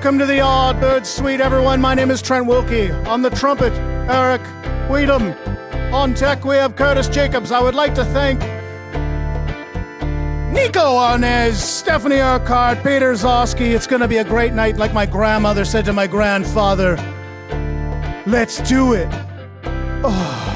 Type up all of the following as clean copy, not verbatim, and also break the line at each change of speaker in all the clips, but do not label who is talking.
Welcome to the Yardbird Suite, everyone. My name is Trent Wilkie. On the trumpet, Eric Weiden. On tech, we have Curtis Jacobs. I would like to thank Nico Arnaz, Stephanie Urquhart, Peter Zosky. It's going to be a great night, like my grandmother said to my grandfather. Let's do it. Oh.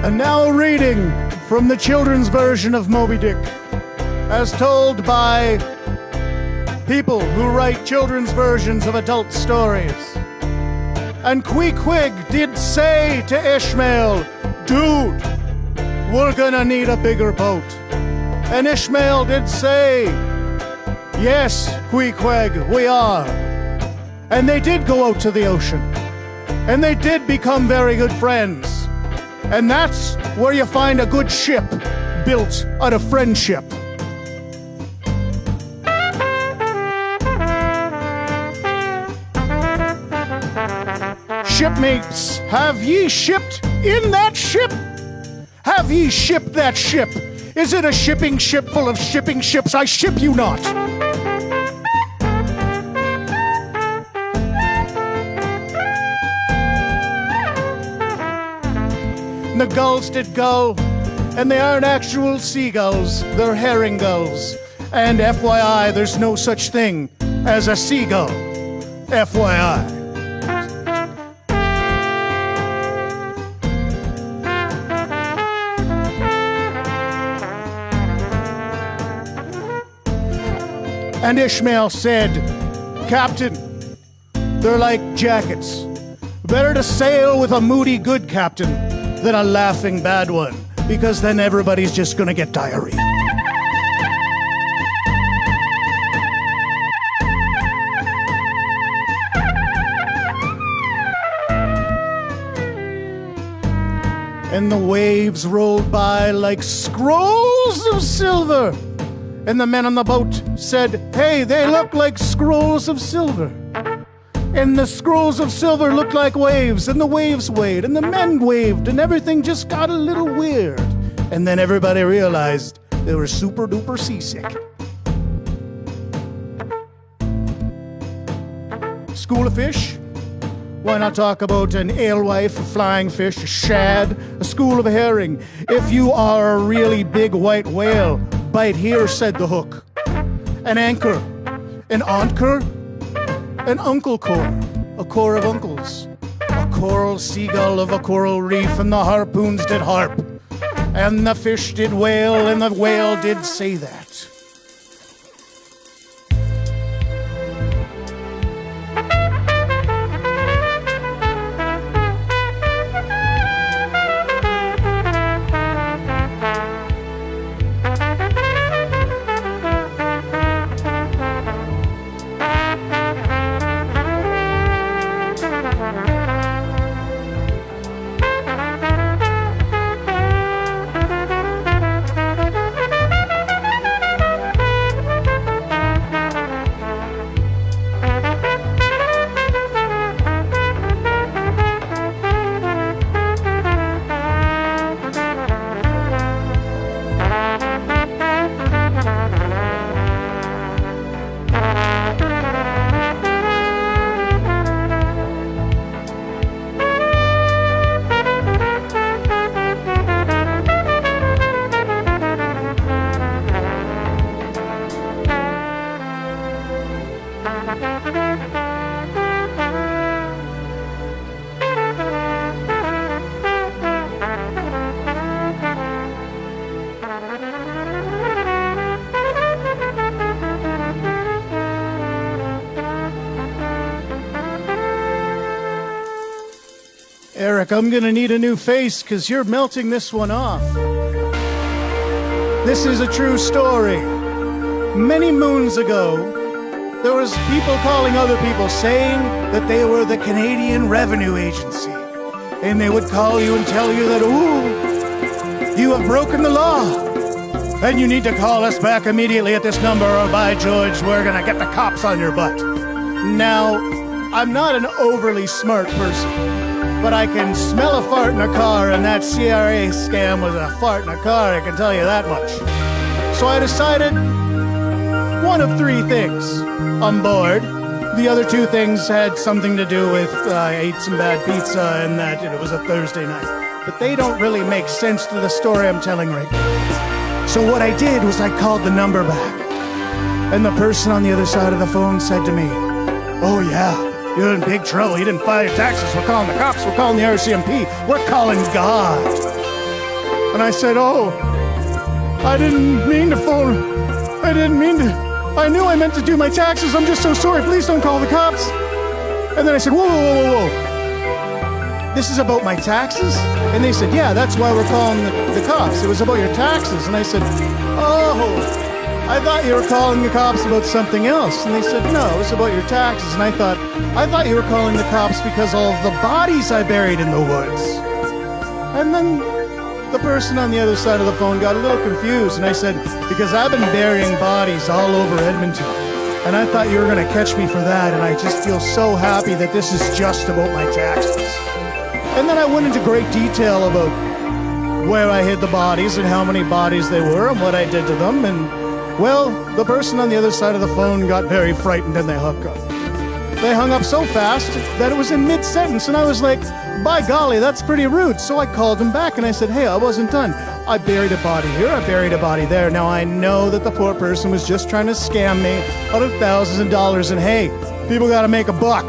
And now a reading from the children's version of Moby Dick, as told by people who write children's versions of adult stories. And Queequeg did say to Ishmael, "Dude, we're gonna need a bigger boat." And Ishmael did say, "Yes, Queequeg, we are." And they did go out to the ocean. And they did become very good friends. And that's where you find a good ship built out of friendship. Shipmates, have ye shipped in that ship? Have ye shipped that ship? Is it a shipping ship full of shipping ships? I ship you not. And the gulls did gull, and they aren't actual seagulls, they're herring gulls. And FYI, there's no such thing as a seagull. FYI. And Ishmael said, "Captain, they're like jackets. Better to sail with a moody good captain than a laughing bad one, because then everybody's just gonna get diarrhea. And the waves rolled by like scrolls of silver. And the men on the boat said, "Hey, they look like scrolls of silver." And the scrolls of silver looked like waves, and the waves waved, and the men waved, and everything just got a little weird. And then everybody realized they were super duper seasick. School of fish? Why not talk about an alewife, a flying fish, a shad, a school of herring? If you are a really big white whale, bite here, said the hook. An anchor, an anchor, an uncle core, a core of uncles, a coral seagull of a coral reef, and the harpoons did harp, and the fish did wail, and the whale did say that. Eric, I'm gonna need a new face because you're melting this one off. This is a true story. Many moons ago, there was people calling other people saying that they were the Canadian Revenue Agency. And they would call you and tell you that, ooh, you have broken the law. And you need to call us back immediately at this number, or by George, we're gonna get the cops on your butt. Now, I'm not an overly smart person, but I can smell a fart in a car, and that CRA scam was a fart in a car, I can tell you that much. So I decided one of three things. I'm bored. The other two things had something to do with I ate some bad pizza and that it was a Thursday night. But they don't really make sense to the story I'm telling right now. So what I did was I called the number back. And the person on the other side of the phone said to me, "Oh yeah, you're in big trouble. You didn't file your taxes. We're calling the cops. We're calling the RCMP. We're calling God." And I said, "Oh, I didn't mean to phone. I didn't mean to. I knew I meant to do my taxes. I'm just so sorry. Please don't call the cops." And then I said, "Whoa, whoa, whoa, whoa, whoa. This is about my taxes?" And they said, "Yeah, that's why we're calling the cops. It was about your taxes." And I said, "Oh, I thought you were calling the cops about something else." And they said, "No, it was about your taxes." And I thought you were calling the cops because of the bodies I buried in the woods." And then the person on the other side of the phone got a little confused, and I said, "Because I've been burying bodies all over Edmonton, and I thought you were going to catch me for that, and I just feel so happy that this is just about my taxes." And then I went into great detail about where I hid the bodies and how many bodies they were and what I did to them, and well, the person on the other side of the phone got very frightened and they hung up. They hung up so fast that it was in mid-sentence, and I was like, "By golly, that's pretty rude." So I called him back and I said, "Hey, I wasn't done. I buried a body here, I buried a body there. Now I know that the poor person was just trying to scam me out of thousands of dollars, and hey, people gotta make a buck.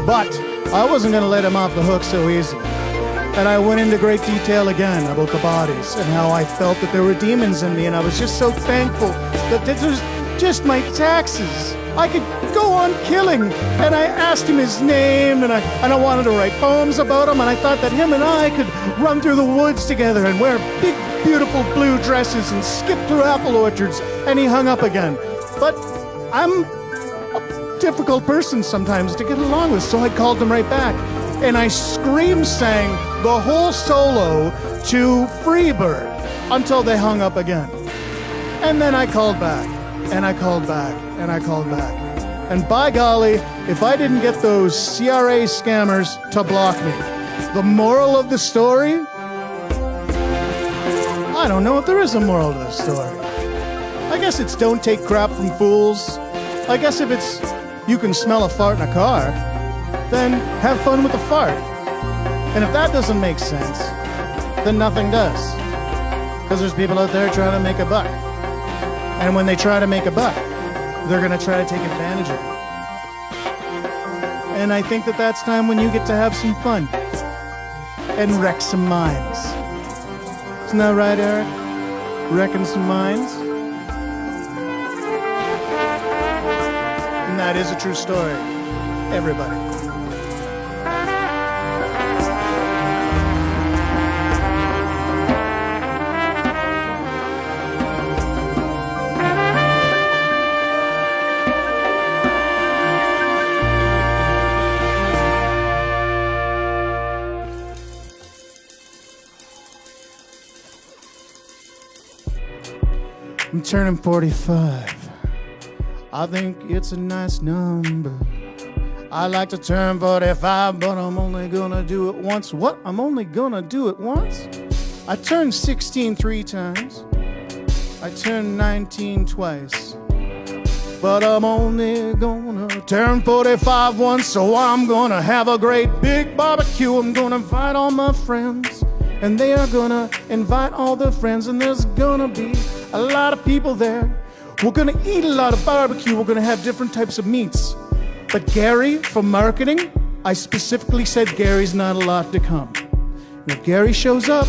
But I wasn't gonna let him off the hook so easy." And I went into great detail again about the bodies and how I felt that there were demons in me, and I was just so thankful that this was just my taxes. I could go on killing. And I asked him his name, and I wanted to write poems about him, and I thought that him and I could run through the woods together and wear big, beautiful blue dresses and skip through apple orchards. And he hung up again. But I'm a difficult person sometimes to get along with, so I called him right back. And I sang the whole solo to Freebird until they hung up again. And then I called back, and I called back, and I called back. And by golly, if I didn't get those CRA scammers to block me. The moral of the story? I don't know if there is a moral to the story. I guess it's don't take crap from fools. I guess if it's you can smell a fart in a car, then have fun with the fart. And if that doesn't make sense, then nothing does. Because there's people out there trying to make a buck. And when they try to make a buck, they're going to try to take advantage of it. And I think that that's time when you get to have some fun and wreck some minds. Isn't that right, Eric? Wrecking some minds? And that is a true story. Everybody. I'm turning 45. I think it's a nice number. I like to turn 45, but I'm only gonna do it once. What? I'm only gonna do it once? I turned 16 3 times. I turned 19 twice. But I'm only gonna turn 45 once, so I'm gonna have a great big barbecue. I'm gonna invite all my friends, and they are gonna invite all their friends, and there's gonna be a lot of people there. We're gonna eat a lot of barbecue. We're gonna have different types of meats. But Gary from marketing, I specifically said Gary's not allowed to come. And if Gary shows up,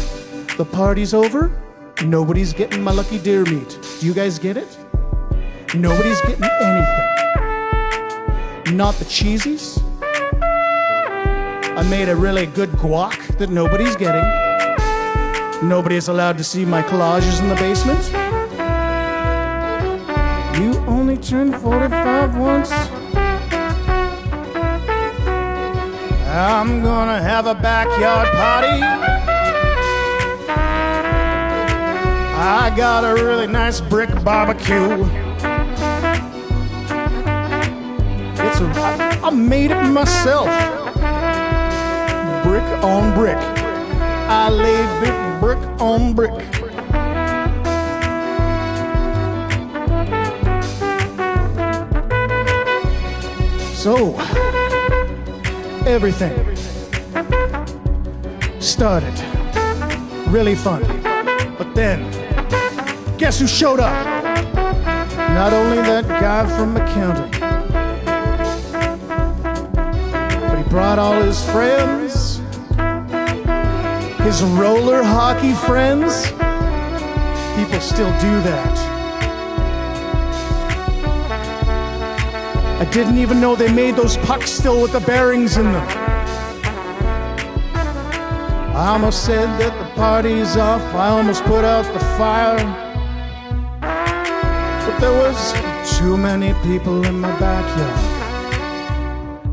the party's over. Nobody's getting my lucky deer meat. Do you guys get it? Nobody's getting anything. Not the cheesies. I made a really good guac that nobody's getting. Nobody is allowed to see my collages in the basement. You only turned 45 once. I'm gonna have a backyard party. I got a really nice brick barbecue. I made it myself. Brick on brick. I laid brick on brick. So, everything started really fun. But then, guess who showed up? Not only that guy from accounting, but he brought all his friends, his roller hockey friends. People still do that. I didn't even know they made those pucks still with the bearings in them. I almost said that the party's off. I almost put out the fire. But there was too many people in my backyard.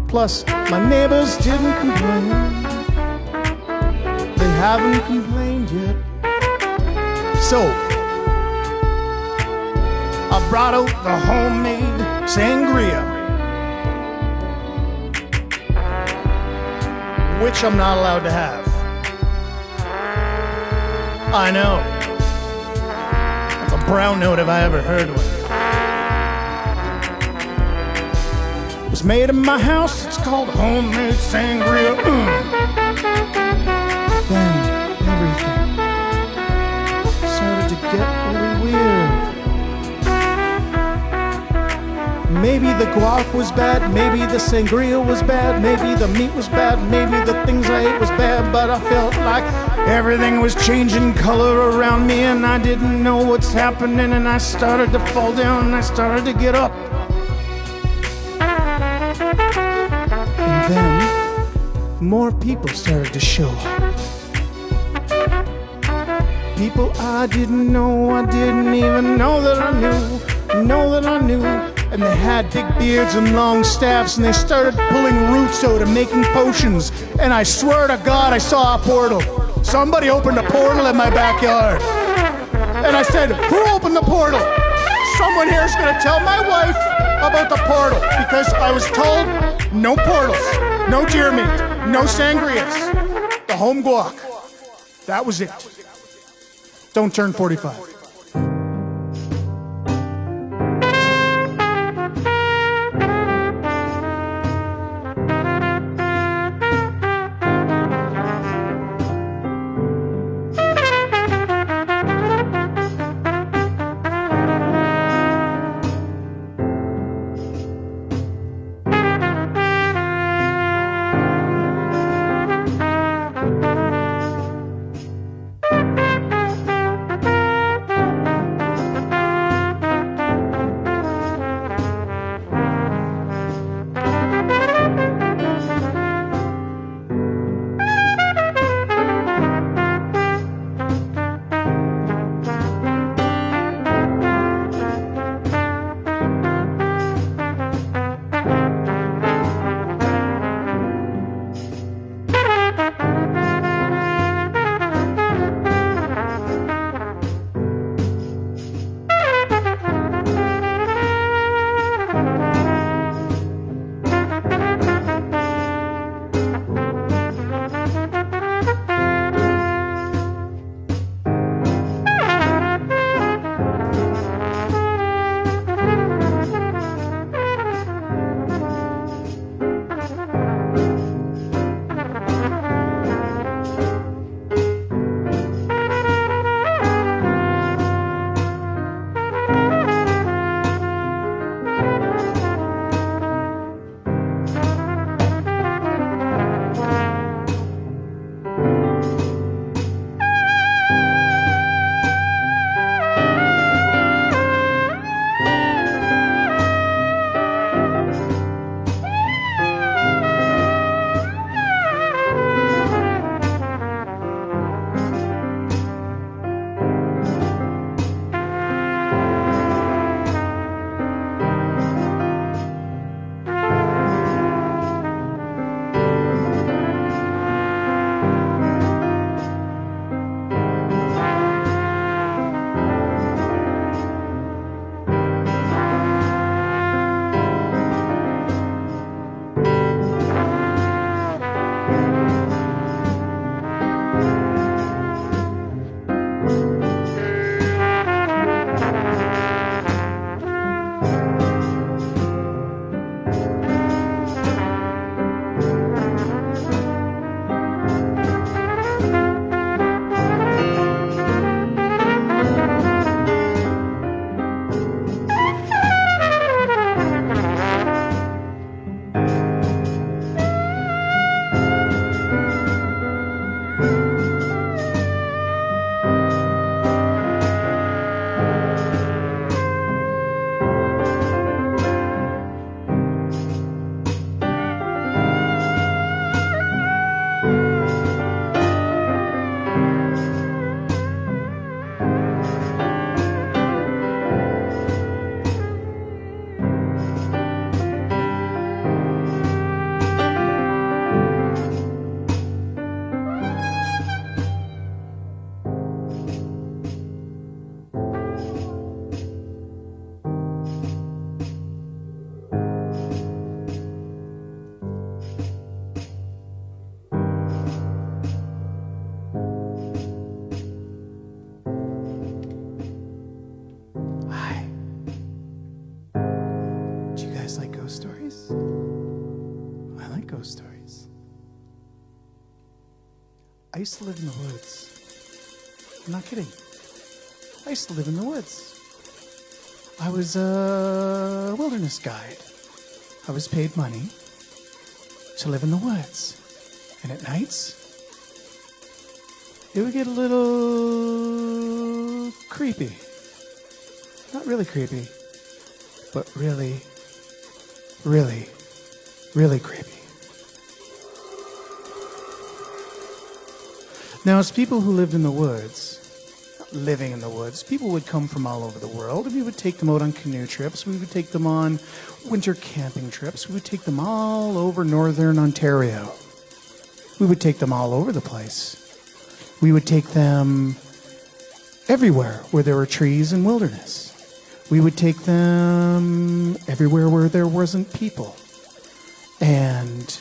Plus, my neighbors didn't complain. They haven't complained yet. So, I brought out the homemade sangria, which I'm not allowed to have. I know. That's a brown note if I ever heard one. It was made in my house. It's called homemade sangria. Then everything started to get really weird. Maybe the guac was bad, maybe the sangria was bad, maybe the meat was bad, maybe the things I ate was bad, but I felt like everything was changing color around me and I didn't know what's happening, and I started to fall down and I started to get up. then, more people started to show up. People I didn't know, I didn't even know that I knew. And they had big beards and long staffs, and they started pulling roots out and making potions. And I swear to God, I saw a portal. Somebody opened a portal in my backyard. And I said, who opened the portal? Someone here is going to tell my wife about the portal, because I was told no portals, no deer meat, no sangrias, the home guac. That was it. Don't turn 45.
I used to live in the woods. I'm not kidding. I used to live in the woods. I was a wilderness guide. I was paid money to live in the woods. And at nights, it would get a little creepy. Not really creepy, but really, really, really creepy. Now, as people who lived in the woods, living in the woods, people would come from all over the world, and we would take them out on canoe trips. We would take them on winter camping trips. We would take them all over northern Ontario. We would take them all over the place. We would take them everywhere where there were trees and wilderness. We would take them everywhere where there wasn't people. And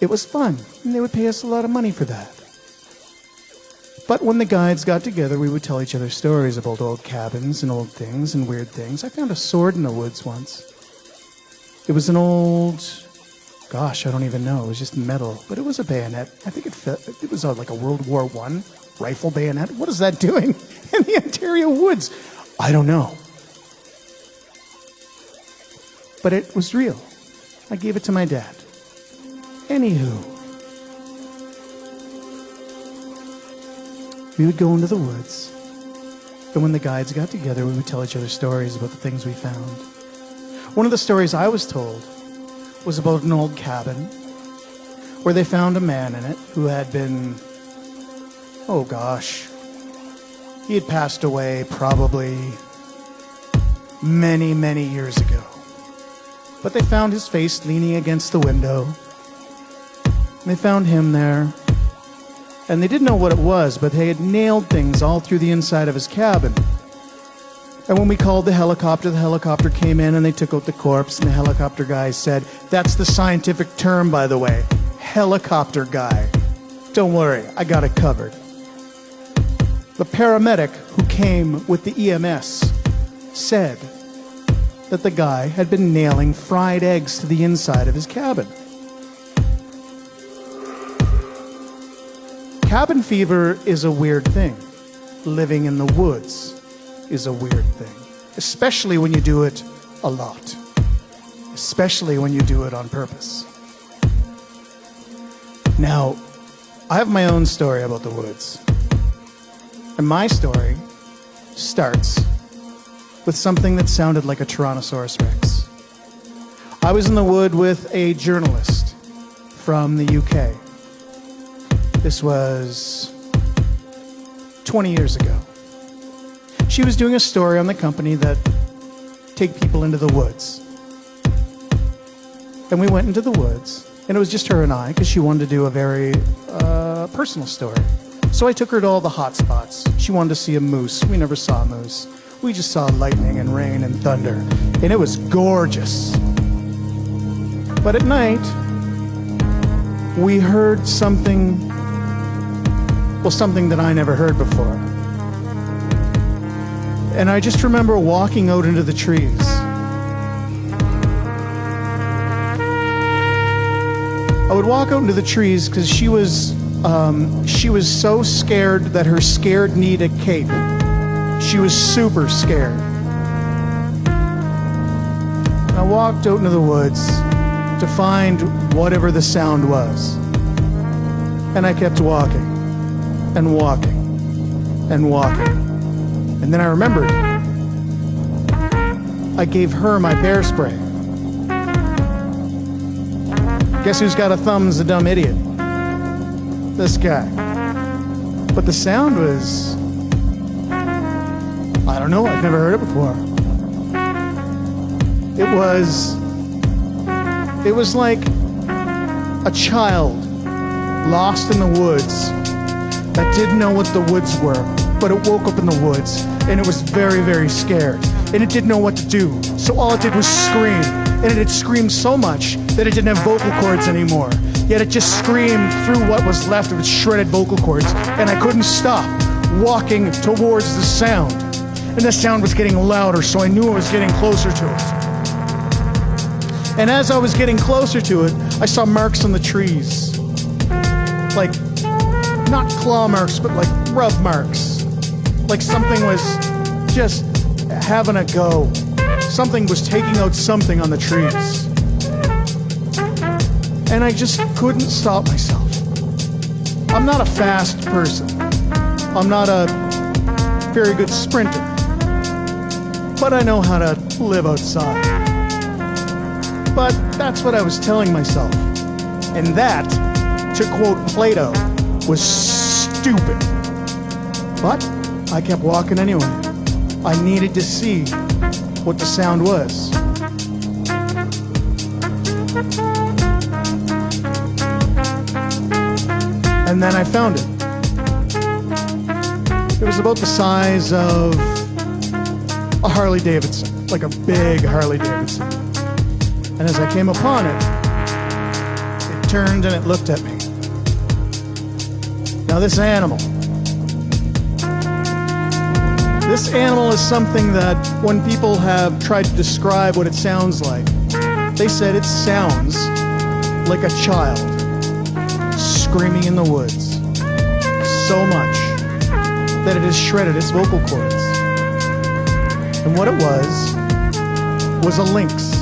it was fun, and they would pay us a lot of money for that. But when the guides got together, we would tell each other stories about old cabins and old things and weird things. I found a sword in the woods once. It was an old, gosh, I don't even know. It was just metal, but it was a bayonet. I think it was like a World War I rifle bayonet. What is that doing in the Ontario woods? I don't know. But it was real. I gave it to my dad. Anywho, we would go into the woods, and when the guides got together, we would tell each other stories about the things we found. One of the stories I was told was about an old cabin where they found a man in it who had been, oh gosh, he had passed away probably many, many years ago. But they found his face leaning against the window. And they found him there. And they didn't know what it was, but they had nailed things all through the inside of his cabin. And when we called the helicopter came in and they took out the corpse, and the helicopter guy said, "That's the scientific term, by the way, helicopter guy. Don't worry, I got it covered." The paramedic who came with the EMS said that the guy had been nailing fried eggs to the inside of his cabin. Cabin fever is a weird thing. Living in the woods is a weird thing, especially when you do it a lot, especially when you do it on purpose. Now, I have my own story about the woods, and my story starts with something that sounded like a Tyrannosaurus Rex. I was in the wood with a journalist from the UK. This was 20 years ago. She was doing a story on the company that take people into the woods. And we went into the woods, and it was just her and I, because she wanted to do a very personal story. So I took her to all the hot spots. She wanted to see a moose. We never saw a moose. We just saw lightning and rain and thunder, and it was gorgeous. But at night, we heard something that I never heard before. And I just remember walking out into the trees. I would walk out into the trees because she was so scared that her scared needed a cape. She was super scared. And I walked out into the woods to find whatever the sound was. And I kept walking and walking and walking. And then I remembered, I gave her my bear spray. Guess who's got a thumb's a dumb idiot? This guy. But the sound was, I don't know, I've never heard it before. It was like a child lost in the woods that didn't know what the woods were, but it woke up in the woods and it was very, very scared. And it didn't know what to do. So all it did was scream. And it had screamed so much that it didn't have vocal cords anymore. Yet it just screamed through what was left of its shredded vocal cords. And I couldn't stop walking towards the sound. And the sound was getting louder, so I knew I was getting closer to it. And as I was getting closer to it, I saw marks on the trees. Like, not claw marks, but like rub marks. Like something was just having a go. Something was taking out something on the trees. And I just couldn't stop myself. I'm not a fast person. I'm not a very good sprinter. But I know how to live outside. But that's what I was telling myself. And that, to quote Plato, was
stupid. But I kept walking anyway. I needed to see what the sound was. And then I found it. It was about the size of a Harley Davidson, like a big Harley Davidson. And as I came upon it, it turned and it looked at me. Now this animal is something that when people have tried to describe what it sounds like, they said it sounds like a child screaming in the woods so much that it has shredded its vocal cords. And what it was a lynx.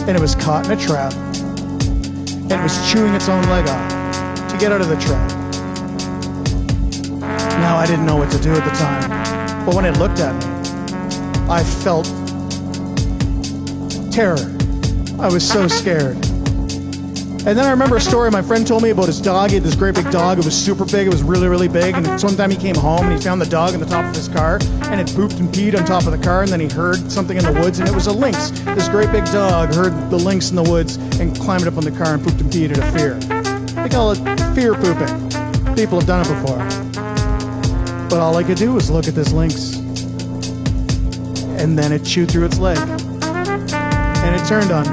And it was caught in a trap, and it was chewing its own leg off to get out of the trap. Now, I didn't know what to do at the time, but when it looked at me, I felt terror. I was so scared. And then I remember a story my friend told me about his dog. He had this great big dog. It was super big. It was really, really big. And so one time he came home and he found the dog on the top of his car, and it pooped and peed on top of the car, and then he heard something in the woods, and it was a lynx. This great big dog heard the lynx in the woods and climbed up on the car and pooped and peed out of fear. They call it fear pooping. People have done it before. But all I could do was look at this lynx. And then it chewed through its leg. And it turned on me.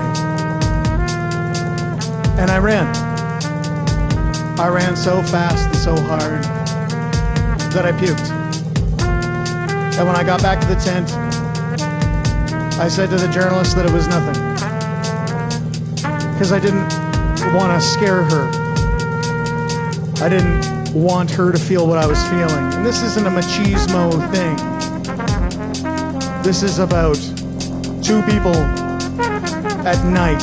And I ran. I ran so fast and so hard that I puked. And when I got back to the tent, I said to the journalist that it was nothing. Because I didn't want to scare her. I didn't want her to feel what I was feeling. And this isn't a machismo thing. This is about two people at night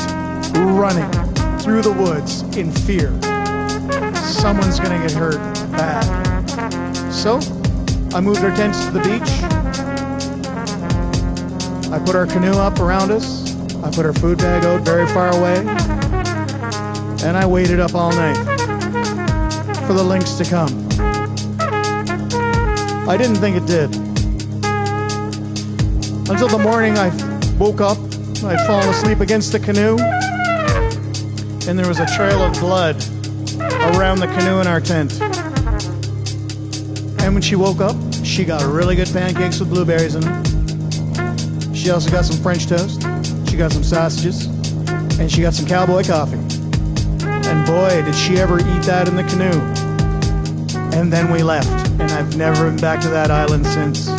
running through the woods in fear. Someone's gonna get hurt bad. So, I moved our tents to the beach. I put our canoe up around us. I put our food bag out very far away. And I waited up all night for the lynx to come. I didn't think it did. Until the morning I woke up, I'd fallen asleep against the canoe, and there was a trail of blood around the canoe in our tent. And when she woke up, she got really good pancakes with blueberries in them. She also got some French toast, she got some sausages, and she got some cowboy coffee. And boy, did she ever eat that in the canoe. And then we left, and I've never been back to that island since.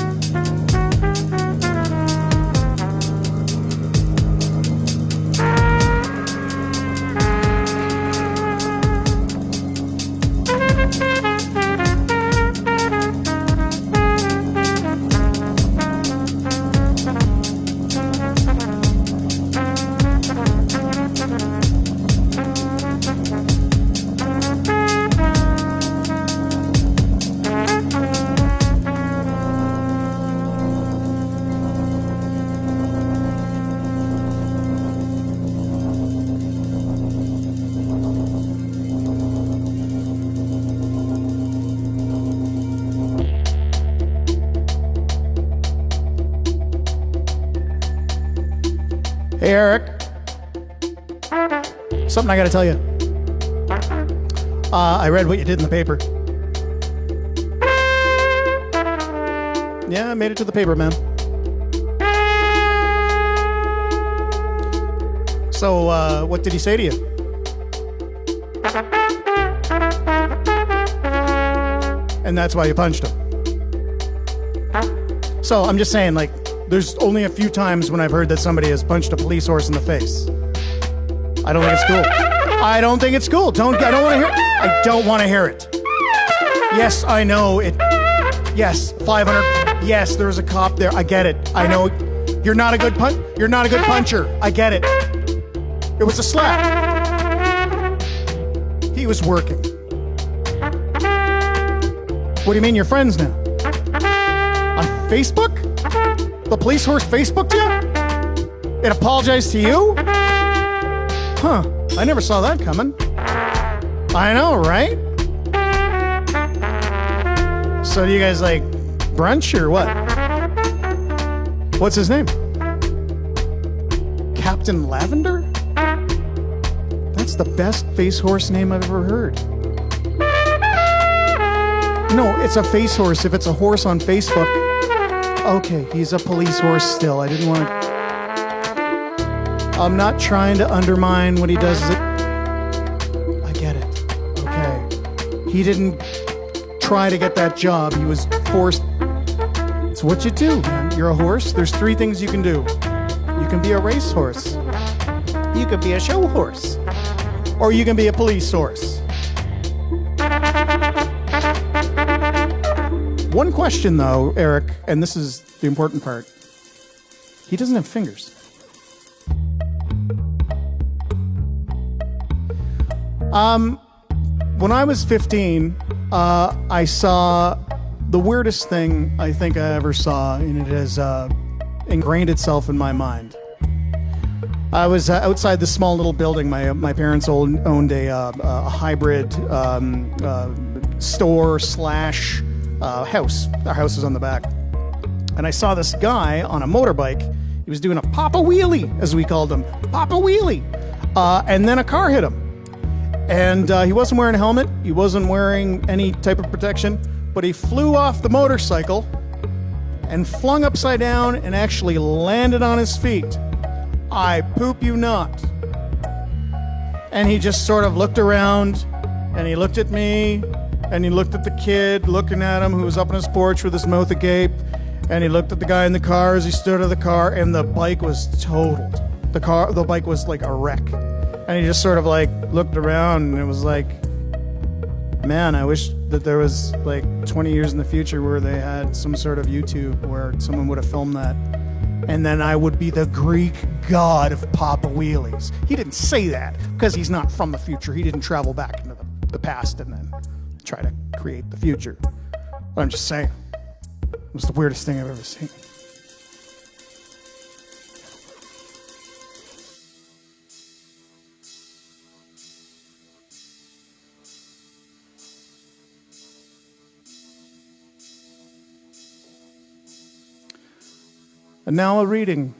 Hey, Eric. Something I gotta tell you. I read what you did in the paper. Yeah, I made it to the paper, man. So, what did he say to you? And that's why you punched him. So, I'm just saying, like, there's only a few times when I've heard that somebody has punched a police horse in the face. I don't think it's cool. I don't think it's cool. I don't want to hear it. I don't want to hear it. Yes, I know it. Yes, 500. Yes, there's a cop there. I get it. I know you're not a good puncher. I get it. It was a slap. He was working. What do you mean you're friends now? On Facebook? The police horse Facebooked you? It apologized to you? Huh, I never saw that coming. I know, right?
So do you guys like brunch or what? What's his name? Captain Lavender? That's the best face horse name I've ever heard. No, it's a face horse if it's a horse on Facebook. Okay, he's a police horse still. I didn't want to... I'm not trying to undermine what he does. I get it. Okay. He didn't try to get that job. He was forced. It's what you do, man. You're a horse. There's 3 things you can do. You can be a racehorse. You can be a show horse. Or you can be a police horse. One question, though, Eric, and this is the important part. He doesn't have fingers. When I was 15, I saw the weirdest thing I think I ever saw, and it has ingrained itself in my mind. I was outside this small little building. My parents owned a hybrid store slash house. Our house was on the back. And I saw this guy on a motorbike. He was doing a papa wheelie, as we called him. Papa wheelie. And then a car hit him. And he wasn't wearing a helmet. He wasn't wearing any type of protection. But he flew off the motorcycle and flung upside down and actually landed on his feet. I poop you not. And he just sort of looked around, and he looked at me, and he looked at the kid looking at him who was up on his porch with his mouth agape, and he looked at the guy in the car as he stood at the car, and the bike was totaled. The bike was like a wreck. And he just sort of like looked around, and it was like, man, I wish that there was like 20 years in the future where they had some sort of YouTube where someone would have filmed that. And then I would be the Greek god of Papa Wheelies. He didn't say that because he's not from the future. He didn't travel back into the past and then try to create the future. But I'm just saying, it was the weirdest thing I've ever seen. And now a reading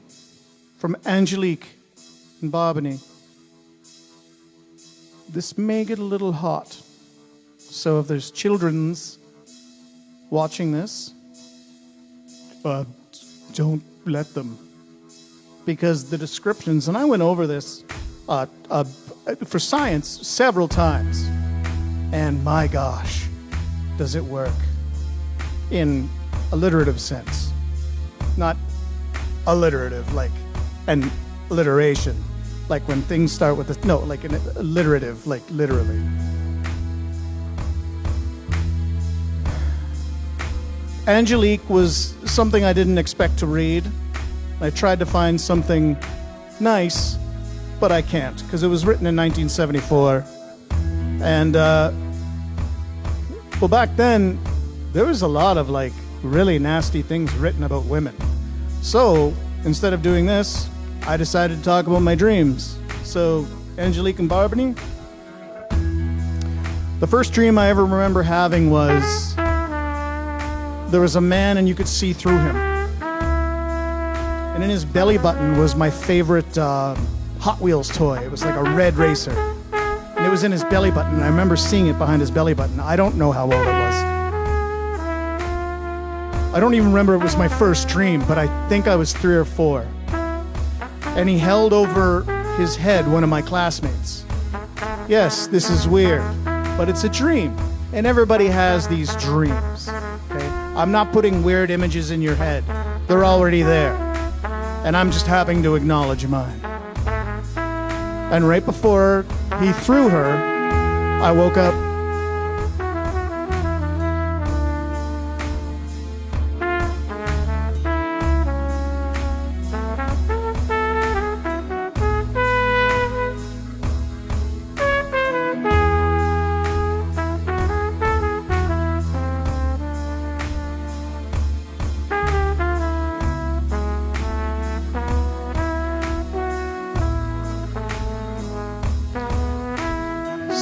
from Angelique in Bobany. This may get a little hot, so if there's children's watching this, don't let them. Because the descriptions, and I went over this for science several times, and my gosh, does it work in alliterative sense. Not alliterative, like an alliteration, like when things start with a, no, like an alliterative, like literally. Angelique was something I didn't expect to read. I tried to find something nice, but I can't, because it was written in 1974. And, well, back then, there was a lot of, like, really nasty things written about women. So, instead of doing this, I decided to talk about my dreams. So, Angelique and Barbany. The first dream I ever remember having was there was a man and you could see through him. And in his belly button was my favorite Hot Wheels toy. It was like a red racer. And it was in his belly button. And I remember seeing it behind his belly button. I don't know how old I was. I don't even remember it was my first dream, but I think I was 3 or 4. And he held over his head one of my classmates. Yes, this is weird, but it's a dream. And everybody has these dreams. Okay? I'm not putting weird images in your head. They're already there. And I'm just having to acknowledge mine. And right before he threw her, I woke up.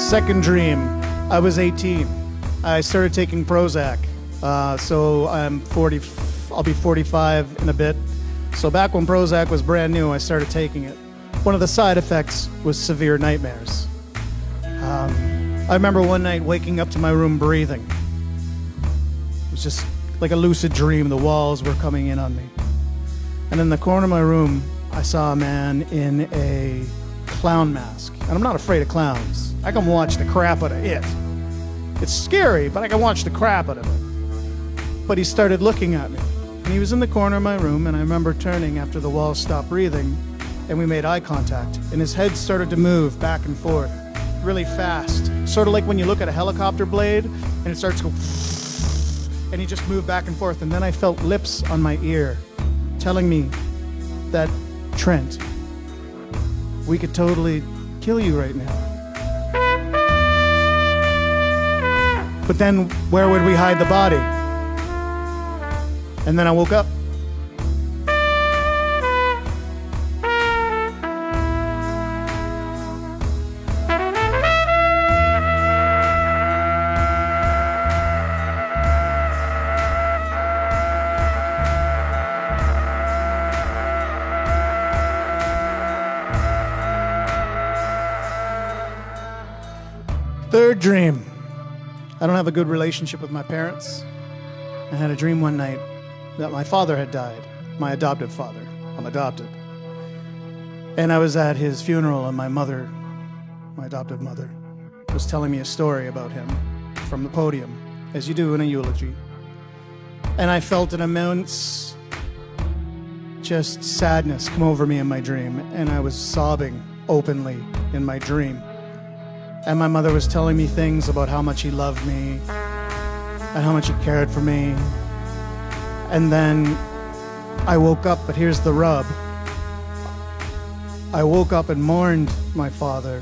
Second dream, I was 18. I started taking Prozac. So I'll be 45 in a bit. So back when Prozac was brand new, I started taking it. One of the side effects was severe nightmares. I remember one night waking up to my room breathing. It was just like a lucid dream. The walls were coming in on me. And in the corner of my room, I saw a man in a clown mask. And I'm not afraid of clowns. I can watch the crap out of it. It's scary, but I can watch the crap out of it. But he started looking at me. And he was in the corner of my room, and I remember turning after the walls stopped breathing, and we made eye contact. And his head started to move back and forth really fast. Sort of like when you look at a helicopter blade, and it starts to go, and he just moved back and forth. And then I felt lips on my ear telling me that, Trent, we could totally kill you right now. But then where would we hide the body? And then I woke up. Third dream. I don't have a good relationship with my parents. I had a dream one night that my father had died, my adoptive father. I'm adopted. And I was at his funeral, and my mother, my adoptive mother, was telling me a story about him from the podium, as you do in a eulogy. And I felt an immense just sadness come over me in my dream, and I was sobbing openly in my dream. And my mother was telling me things about how much he loved me and how much he cared for me. And then I woke up, but here's the rub. I woke up and mourned my father,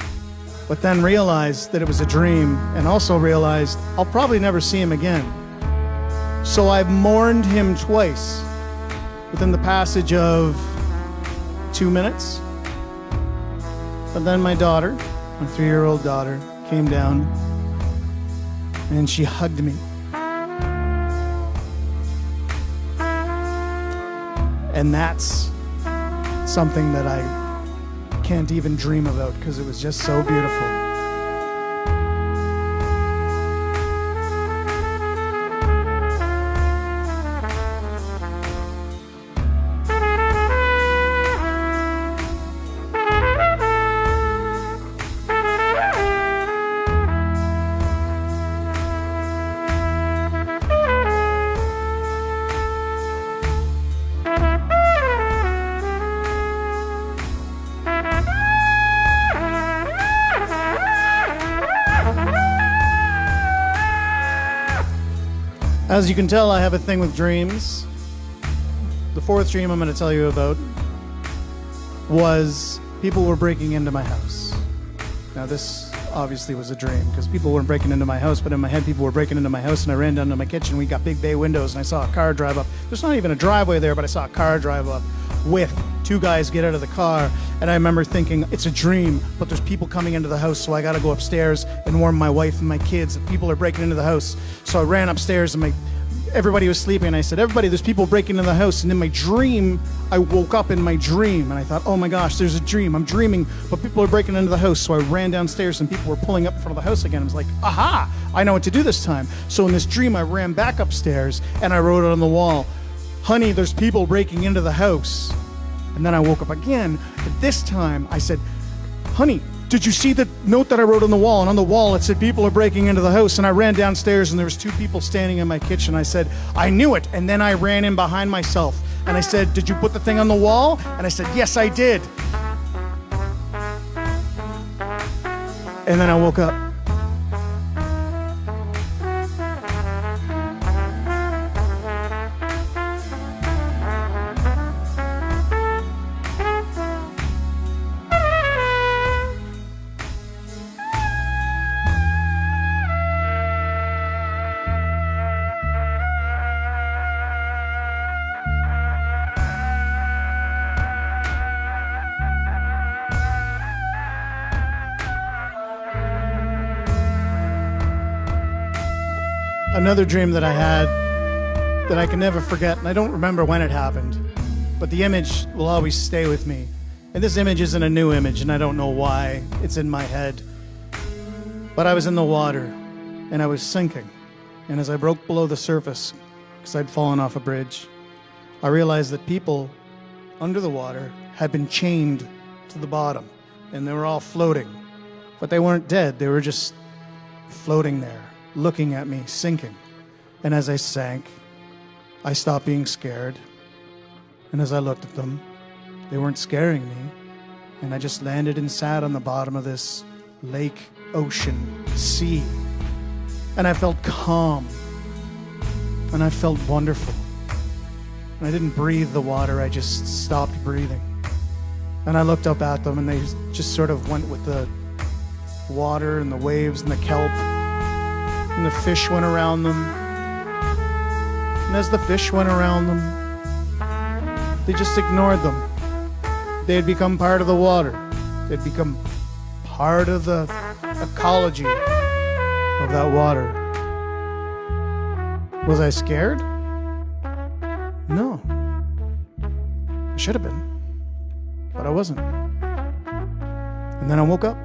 but then realized that it was a dream, and also realized I'll probably never see him again. So I mourned him twice within the passage of 2 minutes. But then my daughter, my 3-year-old daughter, came down and she hugged me. And that's something that I can't even dream about because it was just so beautiful. As you can tell, I have a thing with dreams. The fourth dream I'm going to tell you about was people were breaking into my house. Now this obviously was a dream because people weren't breaking into my house, but in my head people were breaking into my house, and I ran down to my kitchen. We got big bay windows and I saw a car drive up. There's not even a driveway there, but I saw a car drive up with 2 guys get out of the car, and I remember thinking, it's a dream, but there's people coming into the house, so I gotta go upstairs and warn my wife and my kids that people are breaking into the house. So I ran upstairs and everybody was sleeping, and I said, everybody, there's people breaking into the house. And in my dream, I woke up in my dream, and I thought, oh my gosh, there's a dream. I'm dreaming, but people are breaking into the house. So I ran downstairs, and people were pulling up in front of the house again. I was like, aha, I know what to do this time. So in this dream, I ran back upstairs, and I wrote it on the wall, honey, there's people breaking into the house. And then I woke up again, but this time I said, honey, did you see the note that I wrote on the wall? And on the wall it said, people are breaking into the house. And I ran downstairs, and there was 2 people standing in my kitchen. I said, I knew it. And then I ran in behind myself, and I said, did you put the thing on the wall? And I said, yes, I did. And then I woke up. Another dream that I had that I can never forget, and I don't remember when it happened, but the image will always stay with me. And this image isn't a new image, and I don't know why it's in my head. But I was in the water, and I was sinking. And as I broke below the surface, because I'd fallen off a bridge, I realized that people under the water had been chained to the bottom, and they were all floating. But they weren't dead, they were just floating there, looking at me, sinking. And as I sank, I stopped being scared. And as I looked at them, they weren't scaring me. And I just landed and sat on the bottom of this lake, ocean, sea. And I felt calm. And I felt wonderful. And I didn't breathe the water, I just stopped breathing. And I looked up at them, and they just sort of went with the water and the waves and the kelp. And the fish went around them. And as the fish went around them, they just ignored them. They had become part of the water. They'd become part of the ecology of that water. Was I scared? No. I should have been, but I wasn't. And then I woke up.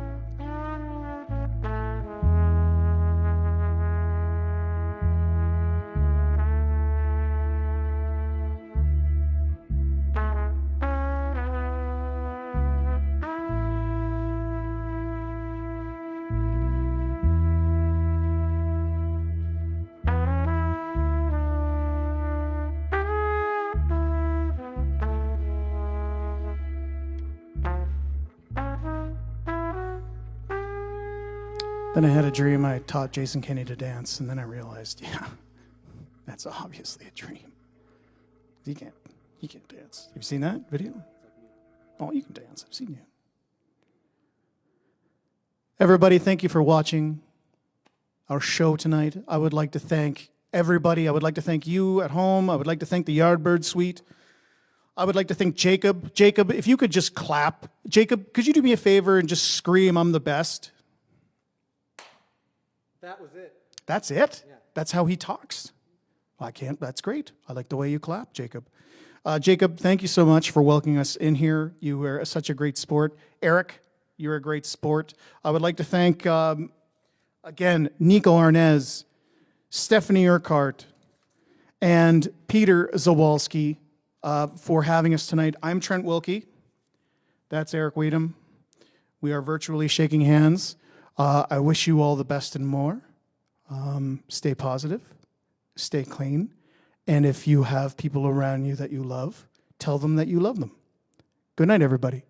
Then I had a dream. I taught Jason Kenney to dance, and then I realized, yeah, that's obviously a dream. He can't dance. Have you seen that video? Oh, you can dance. I've seen you. Everybody, thank you for watching our show tonight. I would like to thank everybody. I would like to thank you at home. I would like to thank the Yardbird Suite. I would like to thank Jacob. Jacob, if you could just clap. Jacob, could you do me a favor and just scream, "I'm the best"?
That was it.
That's it?
Yeah.
That's how he talks? Well, I can't. That's great. I like the way you clap, Jacob. Jacob, thank you so much for welcoming us in here. You were such a great sport. Eric, you're a great sport. I would like to thank, again, Nico Arnez, Stephanie Urquhart, and Peter Zawalski for having us tonight. I'm Trent Wilkie. That's Eric Weiden. We are virtually shaking hands. I wish you all the best and more. Stay positive, stay clean, and if you have people around you that you love, tell them that you love them. Good night, everybody.